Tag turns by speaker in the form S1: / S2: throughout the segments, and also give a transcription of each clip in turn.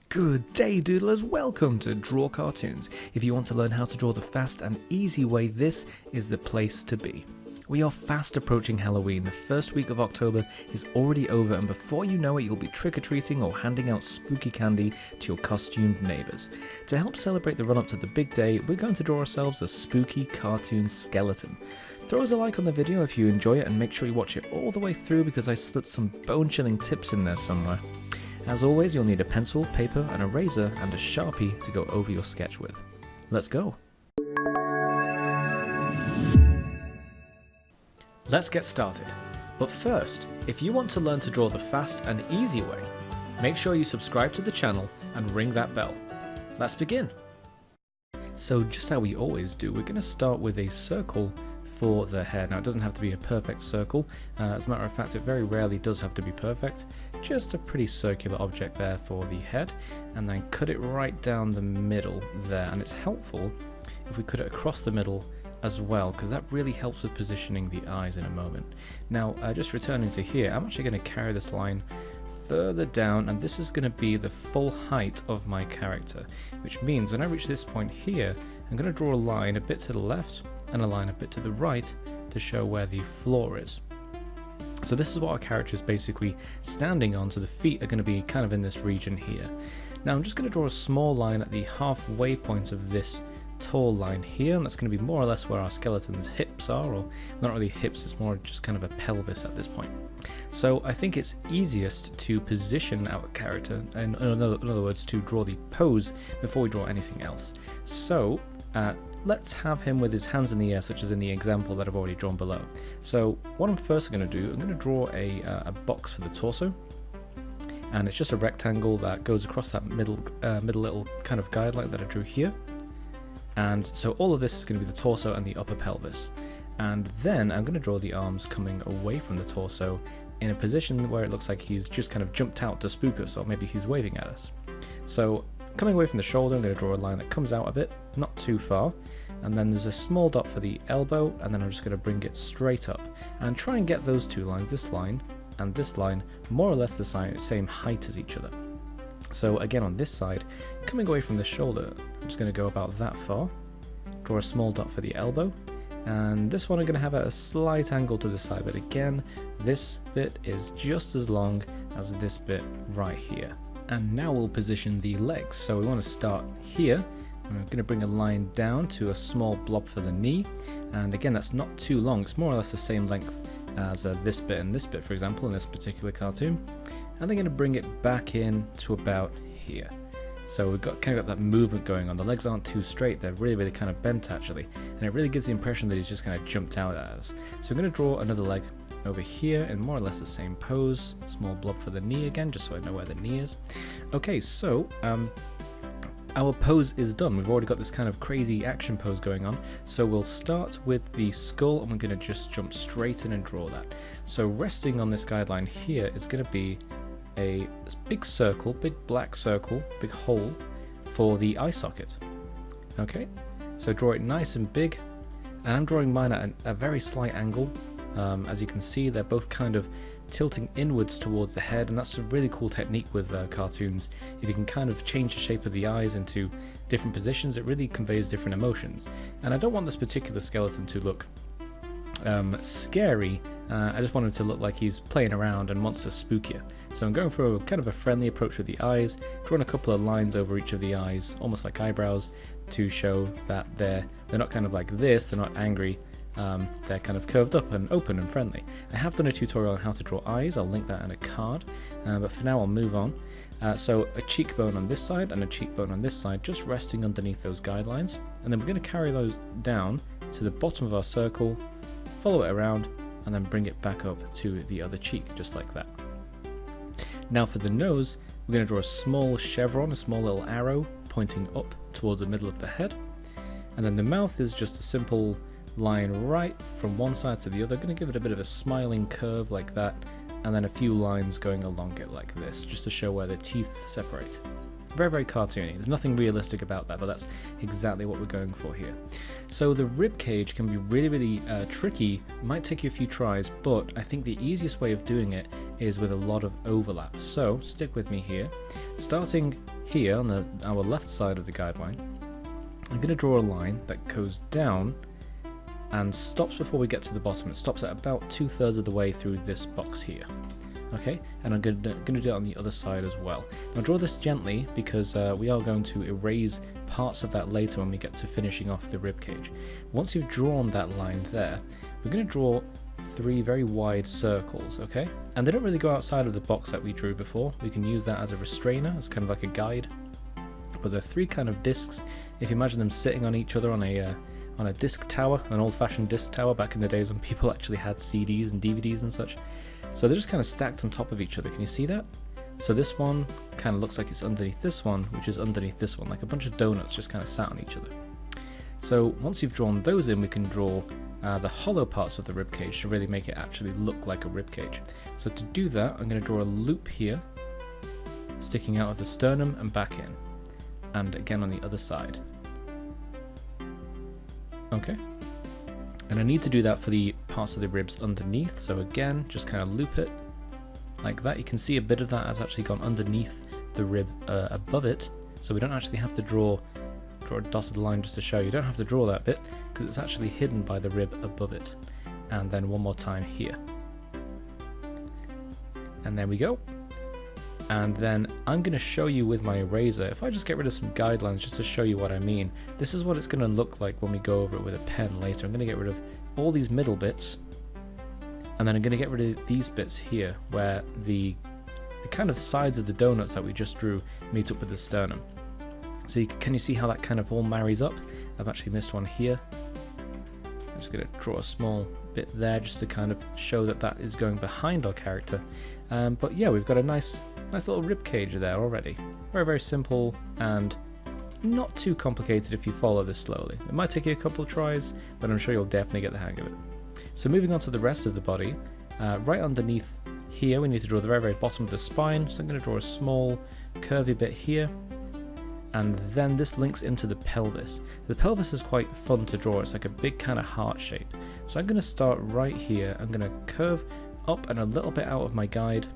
S1: Good day, doodlers. Welcome to Draw Cartoons. If you want to learn how to draw the fast and easy way, this is the place to be. We are fast approaching Halloween. The first week of October is already over, and before you know it, you'll be trick-or-treating or handing out spooky candy to your costumed neighbours. To help celebrate the run-up to the big day, we're going to draw ourselves a spooky cartoon skeleton. Throw us a like on the video if you enjoy it, and make sure you watch it all the way through because I slipped some bone-chilling tips in there somewhere. As always, you'll need a pencil, paper, an eraser, and a Sharpie to go over your sketch with. Let's go! Let's get started. But first, if you want to learn to draw the fast and easy way, make sure you subscribe to the channel and ring that bell. Let's begin! So just how we always do, we're going to start with a circle for the head. Now it doesn't have to be a perfect circle, as a matter of fact it very rarely does have to be perfect, just a pretty circular object there for the head, and then cut it right down the middle there. And it's helpful if we cut it across the middle as well, because that really helps with positioning the eyes in a moment. Now just returning to here, I'm actually going to carry this line further down, and this is going to be the full height of my character, which means when I reach this point here, I'm going to draw a line a bit to the left and a line a bit to the right to show where the floor is. So this is what our character is basically standing on, so the feet are going to be kind of in this region here. Now I'm just going to draw a small line at the halfway point of this tall line here, and that's going to be more or less where our skeleton's hips are, or not really hips, it's more just kind of a pelvis at this point. So I think it's easiest to position our character, and in other words to draw the pose before we draw anything else. So let's have him with his hands in the air, such as in the example that I've already drawn below. So what I'm first going to do, I'm going to draw a box for the torso, and it's just a rectangle that goes across that middle little kind of guideline that I drew here. And so all of this is going to be the torso and the upper pelvis. And then I'm going to draw the arms coming away from the torso in a position where it looks like he's just kind of jumped out to spook us, or maybe he's waving at us. So coming away from the shoulder, I'm going to draw a line that comes out a bit, not too far, and then there's a small dot for the elbow, and then I'm just going to bring it straight up and try and get those two lines, this line and this line, more or less the same height as each other. So again, on this side, coming away from the shoulder, I'm just going to go about that far, draw a small dot for the elbow, and this one I'm going to have at a slight angle to the side, but again, this bit is just as long as this bit right here. And now we'll position the legs. So we want to start here. I'm going to bring a line down to a small blob for the knee, and again that's not too long, it's more or less the same length as this bit and this bit, for example, in this particular cartoon. And they're going to bring it back in to about here. So we've got kind of got that movement going on. The legs aren't too straight, they're really kind of bent actually, and it really gives the impression that he's just kind of jumped out at us. So we're going to draw another leg over here in more or less the same pose, small blob for the knee again, just so I know where the knee is. Okay, so our pose is done. We've already got this kind of crazy action pose going on, so we'll start with the skull, and we're going to just jump straight in and draw that. So resting on this guideline here is going to be a big circle, big black circle, big hole for the eye socket. Okay, so draw it nice and big, and I'm drawing mine at a very slight angle. As you can see, they're both kind of tilting inwards towards the head, and that's a really cool technique with cartoons. If you can kind of change the shape of the eyes into different positions, it really conveys different emotions. And I don't want this particular skeleton to look scary, I just want him to look like he's playing around and wants to spook you. So I'm going for kind of a friendly approach with the eyes, drawing a couple of lines over each of the eyes, almost like eyebrows, to show that they're not kind of like this, they're not angry, they're kind of curved up and open and friendly. I have done a tutorial on how to draw eyes, I'll link that in a card, but for now I'll move on. So a cheekbone on this side and a cheekbone on this side, just resting underneath those guidelines, and then we're going to carry those down to the bottom of our circle, follow it around, and then bring it back up to the other cheek, just like that. Now for the nose, we're going to draw a small chevron, a small little arrow pointing up towards the middle of the head, and then the mouth is just a simple line right from one side to the other. Going to give it a bit of a smiling curve like that, and then a few lines going along it like this, just to show where the teeth separate. Very, very cartoony. There's nothing realistic about that, but that's exactly what we're going for here. So the ribcage can be really, really tricky. It might take you a few tries, but I think the easiest way of doing it is with a lot of overlap. So stick with me here. Starting here on our left side of the guideline, I'm going to draw a line that goes down and stops before we get to the bottom. It stops at about 2/3 of the way through this box here. Okay, and I'm going to do it on the other side as well. Now draw this gently because we are going to erase parts of that later when we get to finishing off the ribcage. Once you've drawn that line there, we're going to draw 3 very wide circles, okay? And they don't really go outside of the box that we drew before. We can use that as a restrainer, as kind of like a guide. But there are 3 kind of discs. If you imagine them sitting on each other on a disc tower, an old-fashioned disc tower back in the days when people actually had CDs and DVDs and such. So they're just kind of stacked on top of each other. Can you see that? So this one kind of looks like it's underneath this one, which is underneath this one, like a bunch of donuts just kind of sat on each other. So once you've drawn those in, we can draw the hollow parts of the ribcage to really make it actually look like a ribcage. So to do that, I'm going to draw a loop here, sticking out of the sternum and back in, and again on the other side. Okay. And I need to do that for the parts of the ribs underneath, so again, just kind of loop it like that. You can see a bit of that has actually gone underneath the rib above it, so we don't actually have to draw a dotted line just to show you. Don't have to draw that bit because it's actually hidden by the rib above it. And then one more time here. And there we go. And then I'm going to show you with my eraser, if I just get rid of some guidelines just to show you what I mean, this is what it's going to look like when we go over it with a pen later. I'm going to get rid of all these middle bits, and then I'm going to get rid of these bits here where the kind of sides of the donuts that we just drew meet up with the sternum. So can you see how that kind of all marries up? I've actually missed one here. I'm just going to draw a small bit there just to kind of show that that is going behind our character. But yeah, we've got a nice little ribcage there already. Very, very simple and not too complicated if you follow this slowly. It might take you a couple of tries, but I'm sure you'll definitely get the hang of it. So moving on to the rest of the body, right underneath here we need to draw the very, very bottom of the spine. So I'm going to draw a small curvy bit here, and then this links into the pelvis. The pelvis is quite fun to draw. It's like a big kind of heart shape. So I'm going to start right here. I'm going to curve up and a little bit out of my guide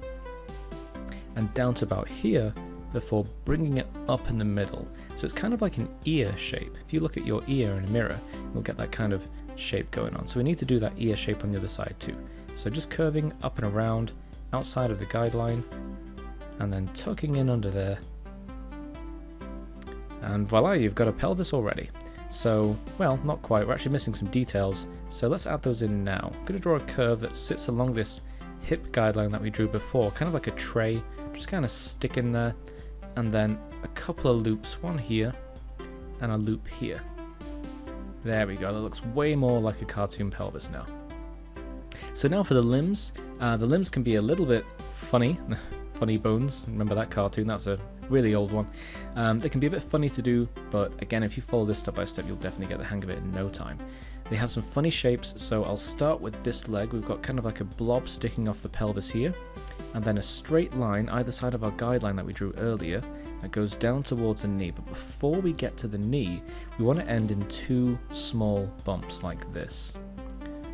S1: and down to about here before bringing it up in the middle. So it's kind of like an ear shape. If you look at your ear in a mirror, you'll get that kind of shape going on. So we need to do that ear shape on the other side too. So just curving up and around outside of the guideline and then tucking in under there. And voila, you've got a pelvis already. So, well, not quite. We're actually missing some details. So let's add those in now. I'm going to draw a curve that sits along this hip guideline that we drew before, kind of like a tray. Just kind of stick in there, and then a couple of loops, one here and a loop here. There we go. That looks way more like a cartoon pelvis now. So now for the limbs. The limbs can be a little bit funny. Funny Bones, remember that cartoon? That's a really old one. They can be a bit funny to do, but again, if you follow this step by step, you'll definitely get the hang of it in no time. They have some funny shapes, so I'll start with this leg. We've got kind of like a blob sticking off the pelvis here, and then a straight line either side of our guideline that we drew earlier that goes down towards a knee. But before we get to the knee, we want to end in 2 small bumps like this.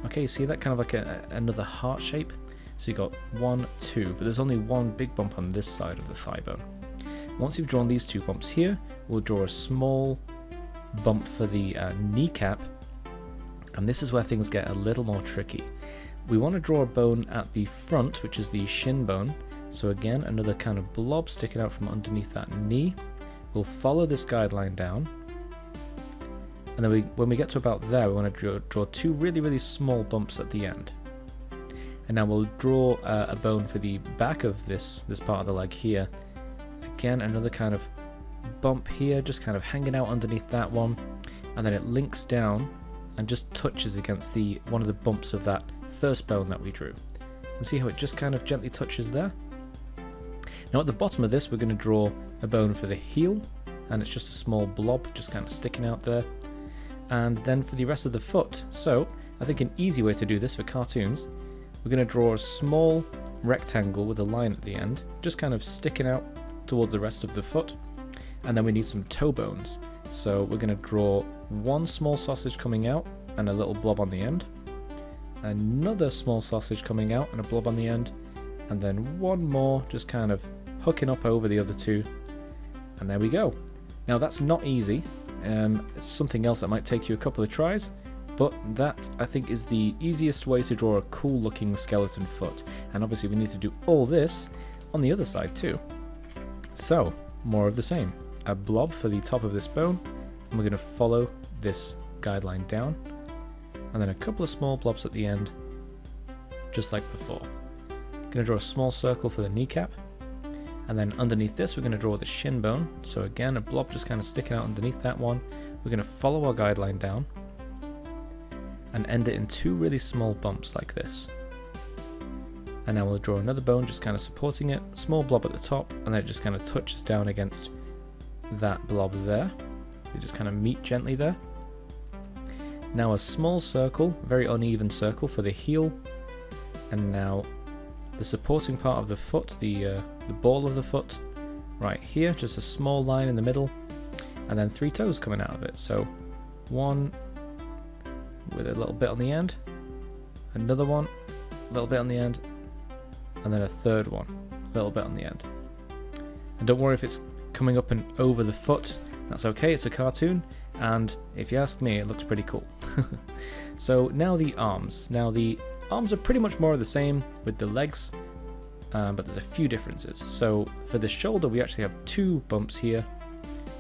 S1: Okay, see that kind of like another heart shape? So you got 1, 2, but there's only one big bump on this side of the thigh bone. Once you've drawn these 2 bumps here, we'll draw a small bump for the kneecap, and this is where things get a little more tricky. We want to draw a bone at the front, which is the shin bone. So again, another kind of blob sticking out from underneath that knee. We'll follow this guideline down, and then when we get to about there, we want to draw 2 really, really small bumps at the end. And now we'll draw a bone for the back of this part of the leg here. Again, another kind of bump here, just kind of hanging out underneath that one, and then it links down and just touches against one of the bumps of that first bone that we drew. And see how it just kind of gently touches there? Now at the bottom of this, we're going to draw a bone for the heel, and it's just a small blob just kind of sticking out there. And then for the rest of the foot, so I think an easy way to do this for cartoons, we're going to draw a small rectangle with a line at the end, just kind of sticking out towards the rest of the foot. And then we need some toe bones. So we're going to draw one small sausage coming out and a little blob on the end. Another small sausage coming out and a blob on the end. And then one more just kind of hooking up over the other two. And there we go. Now that's not easy. It's something else that might take you a couple of tries. But that, I think, is the easiest way to draw a cool looking skeleton foot. And obviously we need to do all this on the other side too. So, more of the same. A blob for the top of this bone, and we're going to follow this guideline down, and then a couple of small blobs at the end, just like before. Going to draw a small circle for the kneecap, and then underneath this we're going to draw the shin bone. So again, a blob just kind of sticking out underneath that one. We're going to follow our guideline down, and end it in two really small bumps like this. And now we'll draw another bone just kind of supporting it, small blob at the top, and then it just kind of touches down against that blob there. They just kind of meet gently there. Now a small circle, very uneven circle for the heel, and now the supporting part of the foot, the ball of the foot, right here, just a small line in the middle, and then 3 toes coming out of it. So one with a little bit on the end, another one, a little bit on the end, and then a third one, a little bit on the end. And don't worry if it's coming up and over the foot, that's okay, it's a cartoon, and if you ask me, it looks pretty cool. So now the arms. Now the arms are pretty much more of the same with the legs, but there's a few differences. So for the shoulder we actually have 2 bumps here,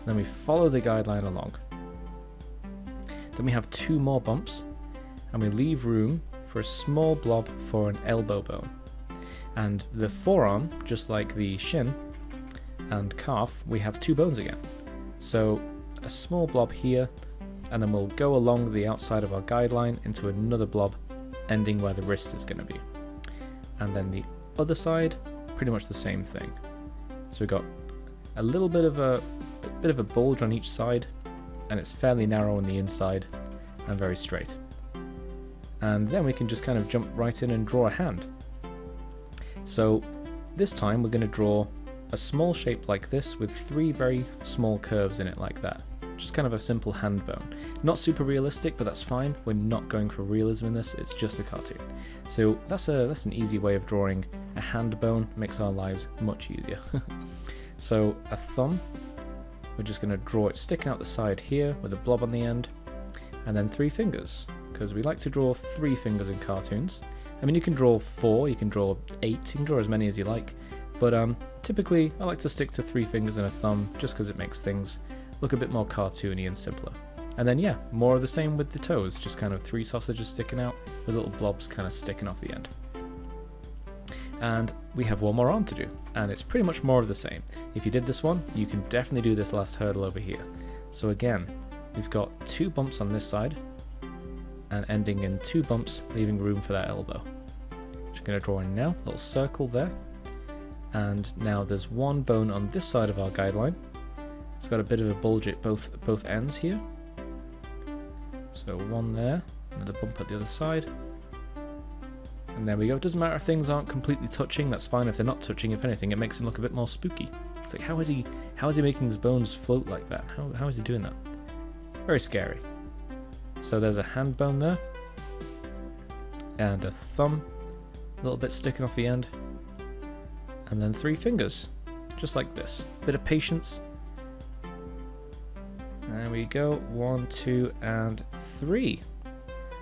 S1: then we follow the guideline along. Then we have 2 more bumps, and we leave room for a small blob for an elbow bone. And the forearm, just like the shin and calf, we have 2 bones again. So a small blob here, and then we'll go along the outside of our guideline into another blob, ending where the wrist is going to be. And then the other side, pretty much the same thing. So we've got a little bit of a bulge on each side, and it's fairly narrow on the inside and very straight. And then we can just kind of jump right in and draw a hand. So this time we're going to draw a small shape like this with 3 very small curves in it like that. Just kind of a simple hand bone. Not super realistic, but that's fine. We're not going for realism in this, it's just a cartoon. So that's an easy way of drawing a hand bone, makes our lives much easier. So a thumb, we're just going to draw it sticking out the side here with a blob on the end, and then 3 fingers, because we like to draw 3 fingers in cartoons. I mean, you can draw 4, you can draw 8, you can draw as many as you like, but typically I like to stick to 3 fingers and a thumb just because it makes things look a bit more cartoony and simpler. And then yeah, more of the same with the toes, just kind of 3 sausages sticking out with little blobs kind of sticking off the end. And we have one more arm to do, and it's pretty much more of the same. If you did this one, you can definitely do this last hurdle over here. So again, we've got 2 bumps on this side, and ending in 2 bumps, leaving room for that elbow. Just going to draw in now, a little circle there, and now there's 1 bone on this side of our guideline. It's got a bit of a bulge at both ends here. So 1 there, another bump at the other side, and there we go. It doesn't matter if things aren't completely touching, that's fine if they're not touching. If anything, it makes him look a bit more spooky. It's like, how is he making his bones float like that? How is he doing that? Very scary. So there's a hand bone there, and a thumb, a little bit sticking off the end, and then 3 fingers, just like this. Bit of patience. There we go, 1, 2, and 3.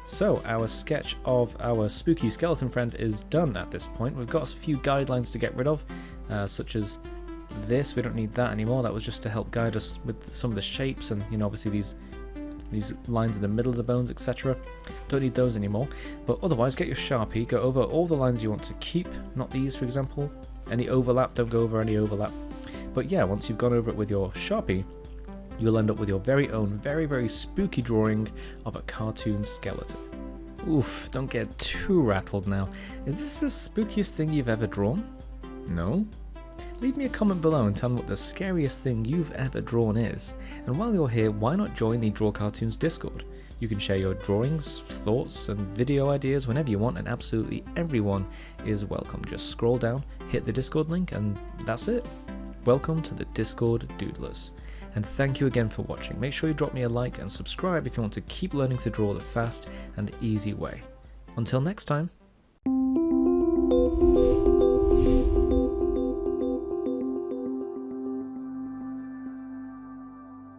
S1: So our sketch of our spooky skeleton friend is done at this point. We've got a few guidelines to get rid of, such as this. We don't need that anymore. That was just to help guide us with some of the shapes and, you know, obviously these lines in the middle of the bones, etc. Don't need those anymore. But otherwise, get your Sharpie, go over all the lines you want to keep, not these, for example. Any overlap, don't go over any overlap. But yeah, once you've gone over it with your Sharpie, you'll end up with your very own, very, very spooky drawing of a cartoon skeleton. Oof, don't get too rattled now. Is this the spookiest thing you've ever drawn? No? Leave me a comment below and tell me what the scariest thing you've ever drawn is. And while you're here, why not join the Draw Cartoons Discord? You can share your drawings, thoughts, and video ideas whenever you want, and absolutely everyone is welcome. Just scroll down, hit the Discord link, and that's it. welcome to the Discord Doodlers. And thank you again for watching. Make sure you drop me a like and subscribe if you want to keep learning to draw the fast and easy way. Until next time.